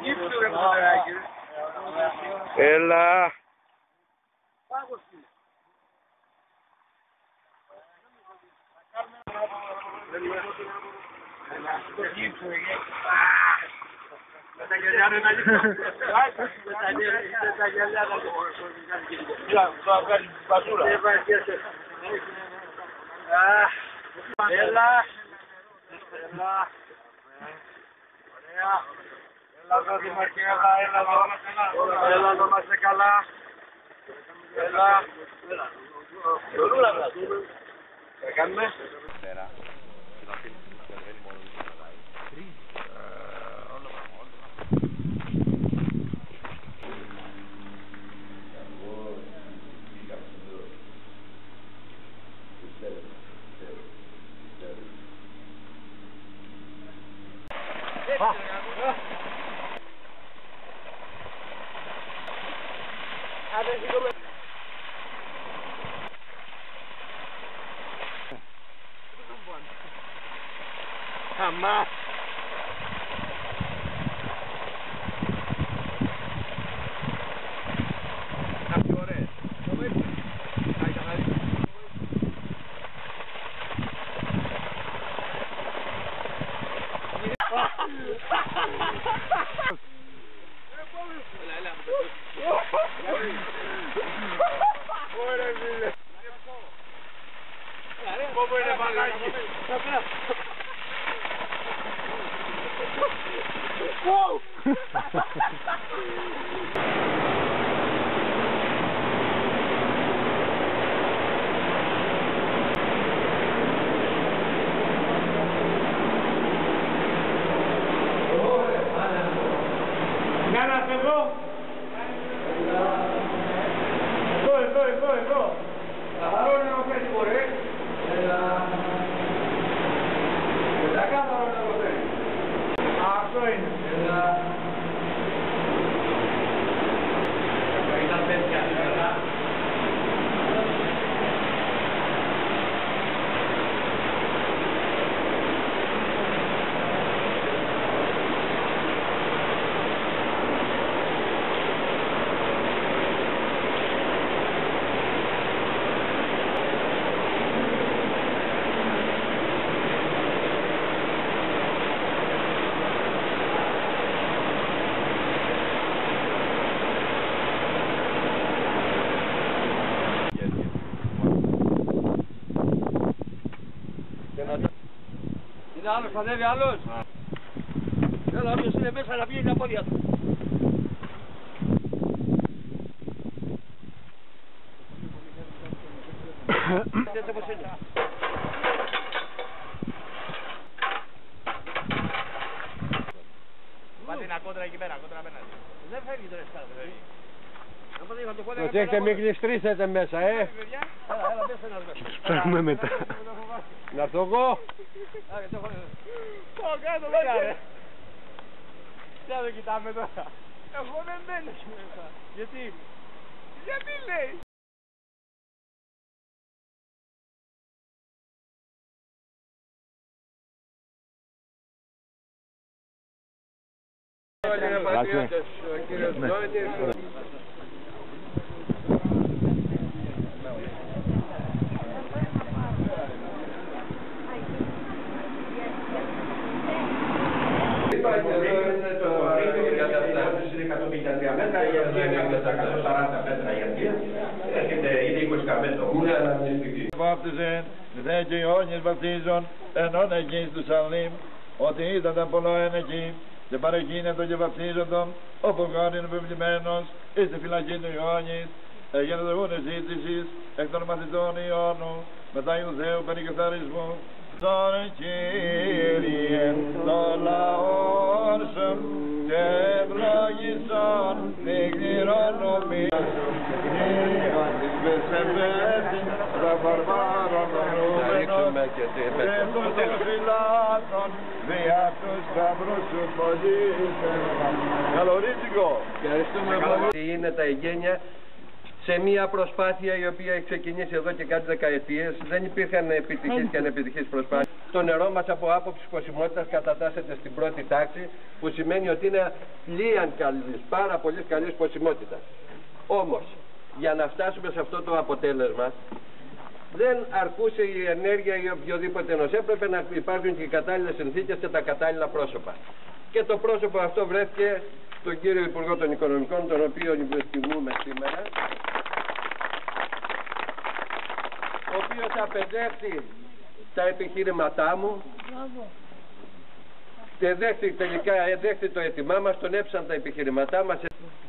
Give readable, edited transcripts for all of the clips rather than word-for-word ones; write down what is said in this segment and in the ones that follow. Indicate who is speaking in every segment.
Speaker 1: Γύψου ρε μοντράκι.
Speaker 2: Έλα.
Speaker 1: Με τα γυαλιά είναι λίγο. Με τα γυαλιά να το θα βγάλει την μπαζούρα. Έλα. Έλα. Ωραία. Έλα εδώ είμαστε καλά. Έλα εδώ είμαστε καλά. Έλα. Θα κάνουμε.
Speaker 2: Jamás.
Speaker 1: ¿Cómo era bagaje? Wow! Ganas εδώ! Εδώ! Καθαρό είναι ο πέτσι μπορεί. Κάθαρο είναι ο πέτσι. Αυτό είναι. Ήταν τέτοια. Είναι άλλος, θα ανέβει άλλος. Έλα, όποιος είναι μέσα να βγει τα πόδια του. Έτσι όπως είναι. Πάτε ένα κόντρα εκεί πέρα, κόντρα απέναντι. Δεν φεύγει το ρεστάδο.
Speaker 2: Προσέξτε, μην γλιστρήσετε μέσα,
Speaker 1: Έλα, μέσα να βγει.
Speaker 2: Τους παίρνουμε μετά. Να έρθω εγώ.
Speaker 1: Πω κάτω μέσα. Τι να το κοιτάμε τώρα. Εγώ δεν μπαίνω εκεί μέσα. Γιατί? Γιατί λέει?
Speaker 3: Βάπτιζε, δε και Ιωάννης βαπτίζων, ενών εκεί του Σαλήμ, ότι είδαν τα πολλά εν εκεί, και παρεκείνετο και βαπτίζοντον, όπου γάρ είναι πευλημένος, εις τη φυλακή του Ιωάννης, έγινε το γούνε ζήτησης, εκ των μαθητών Ιωάννου, μετά Ιουδαίου περικαθαρισμού. Τώρα Κύριε, το λαόν σου, και ευλογήσον την κληρονομία σου. Ιωάννης βεσεβέτη, τα βαρβάρων των ρούμενων, και των φυλάκων, δια τους σταυρούς σου ποδίσαι. Καλορίτικο.
Speaker 4: Ευχαριστούμε πολύ. Είναι τα εγγένεια σε μια προσπάθεια η οποία έχει ξεκινήσει εδώ και κάτι δεκαετίες. Δεν υπήρχαν επιτυχείς και ανεπιτυχείς προσπάθειες. το νερό μας από άποψη ποσιμότητας κατατάσσεται στην πρώτη τάξη, που σημαίνει ότι είναι λίαν καλής, πάρα πολύ καλής ποσιμότητας. Όμως, για να φτάσουμε σε αυτό το αποτέλεσμα, δεν αρκούσε η ενέργεια ή οποιοδήποτε ενός. Έπρεπε να υπάρχουν και οι κατάλληλες συνθήκες και τα κατάλληλα πρόσωπα. Και το πρόσωπο αυτό βρέθηκε στον κύριο Υπουργό των Οικονομικών, τον οποίο τιμούμε σήμερα, ο οποίος απεδέχθη τα επιχειρηματά μου και τελικά εδέχθη το αίτημά μας, τον έψαν τα επιχειρηματά μας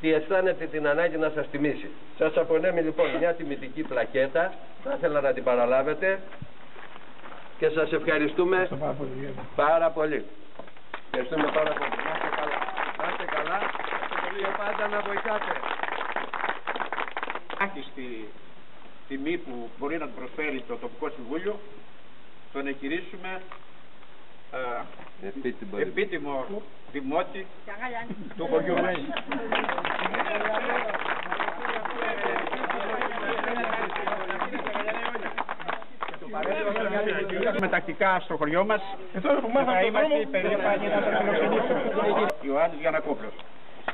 Speaker 4: και αισθάνεται την ανάγκη να σας τιμήσει. Σας απονέμει λοιπόν μια τιμητική πλακέτα, θα ήθελα να την παραλάβετε και σας ευχαριστούμε πάρα πολύ. Ευχαριστούμε πάρα πολύ. Να είστε καλά και πάντα να βοηθάτε.
Speaker 5: Άχιστη τιμή που μπορεί να προσφέρει το τοπικό συμβούλιο, το να κηρύσουμε επίτιμο δημότη του χωριού μας. Με τακτικά στο χωριό μας θα είμαστε υπερήφανοι να σας φιλοξενήσουμε. Ιωάννης Γιαννακόπουλος.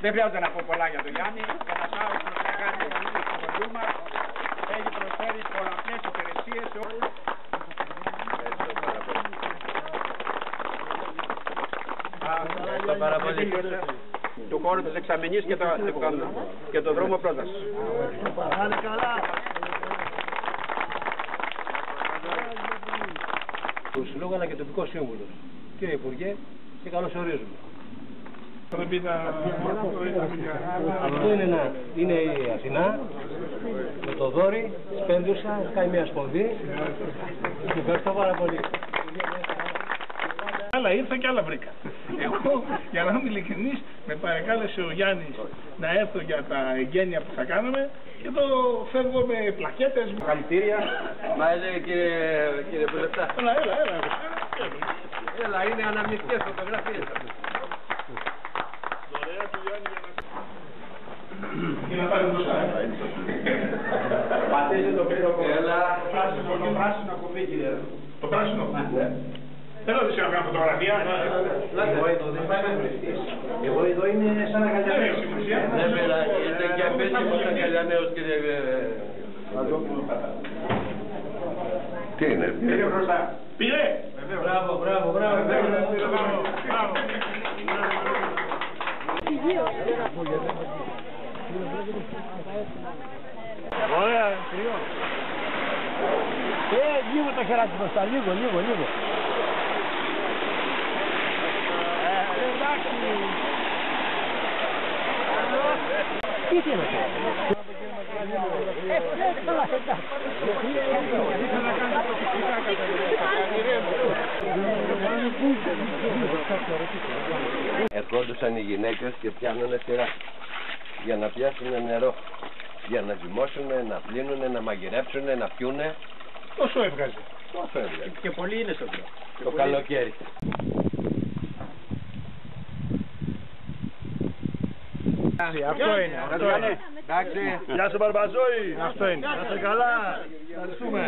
Speaker 5: Δεν χρειάζεται να πω πολλά για τον Γιάννη. Κατασάω προς την αγάπη του χωριού μας. Έχει προσφέρει πολλαπλές υπηρεσίες σε όλους.
Speaker 4: Ευχαριστώ πάρα πολύ.
Speaker 5: Του χώρου της εξαμηνής και το δρόμο πρότασης.
Speaker 2: Του Συλλόγου αλλά και τοπικό σύμβουλο. Κύριε Υπουργέ, και καλώς ορίζουμε. Αυτό είναι η Αθηνά με το Δόρι, Σπένδουσα, κάνει μια σπονδύ. Ευχαριστώ πάρα πολύ.
Speaker 6: Άλλα ήρθα και άλλα βρήκα. Εγώ, για να είμαι ειλικρινής, με παρεκάλεσε ο Γιάννης να έρθω για τα εγγένεια που θα κάνουμε και εδώ φεύγω με πλακέτες.
Speaker 5: Καλητήρια.
Speaker 4: Μα έλεγε κύριε Βουλευτά. Έλα, είναι αναμνηστικές φωτογραφίες.
Speaker 6: Και να πάρει μπροστά.
Speaker 5: Πατήστε το πύργο.
Speaker 4: Έλα.
Speaker 5: Το πράσινο κουμπί, κύριε.
Speaker 6: Το πράσινο. Θέλω να δεις να φωτογραφία.
Speaker 5: Εγώ εδώ είναι σαν να καλιανέως.
Speaker 4: Ναι, πέρα, είναι και απέσιμο σαν καλιανέως, κύριε. Τι είναι?
Speaker 5: Πήρε μπροστά.
Speaker 6: Πήρε.
Speaker 5: Μπράβο.
Speaker 6: Ωραία, κρυό.
Speaker 2: Λίγο το χεράκι μπροστά, λίγο. Τι είναι αυτό?
Speaker 4: Ερχόντουσαν οι γυναίκες και πιάνανε σειρά για να πιάσουν νερό, για να ζυμώσουν, να πλύνουν, να μαγειρέψουν, να πιούνε.
Speaker 6: Τόσο έβγαζε.
Speaker 5: Και πολλοί είναι στο πλό.
Speaker 4: Το καλοκαίρι.
Speaker 6: Αυτό είναι.
Speaker 4: Εντάξει.
Speaker 6: Γεια σου Μπαρμπαζόη. Αυτό είναι. Να είστε καλά. Ευχαριστούμε.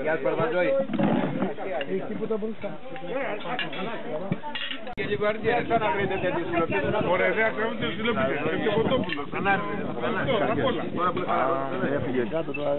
Speaker 4: Γεια σου Μπαρμπαζόη. Και λίγο αργία.
Speaker 5: Θα να βρείτε τέτοιες συλλοπίδες.
Speaker 6: Ωραία, δεν ακραίουν τις συλλοπίδες. Και ο Ποτόπουλος.
Speaker 5: Έφυγε κάτω τώρα.